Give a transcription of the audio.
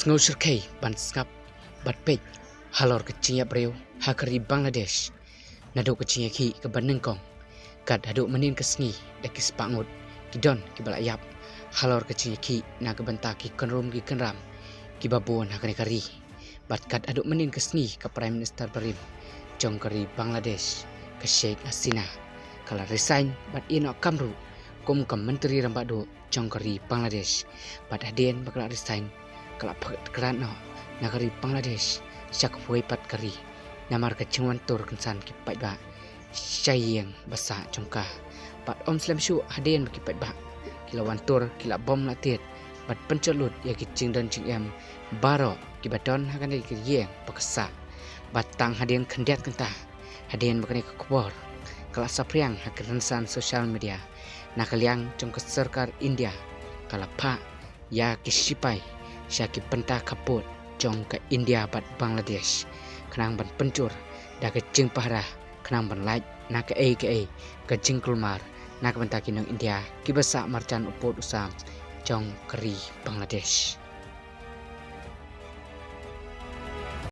Ngusir kay ban skap bat pej halor kecinya breu hakari Bangladesh nado kecinya ki ke banengkong kad hadu menin kesngi daki sepangut kidon ki balayap halor kecinya ki na ke bentaki kenrum ki kenram ki babon hakani kari bat kad hadu menin kesngi ke Prime Minister Barim jong kari Bangladesh ke Sheikh Hasina kala resign bat ino kamru kum ke menteri rambado jong kari Bangladesh bat hadien bakal resign kala kerana nagari Bangladesh syak pat kari namar kecungan tur kensan kipat ba syayeng basa jongka pat om slam shu hadien kipat ba kilawan tur kila bom latit bat pencelut ya kicing dan cingem baro kibaton hakan ki yeng pakasa batang hadien kendiat kentah hadien bakani ke kubor kala sapriang hakiransan sosial media nakaliang jongka serkar India kala pa ya kisipai syaki pentah kaput jong ke India bat Bangladesh kenang ban pencur dah kecing parah kenang ban laik nak ke kecing kulmar nak bentaki nang India kibasa marcan uput usam jong keri Bangladesh.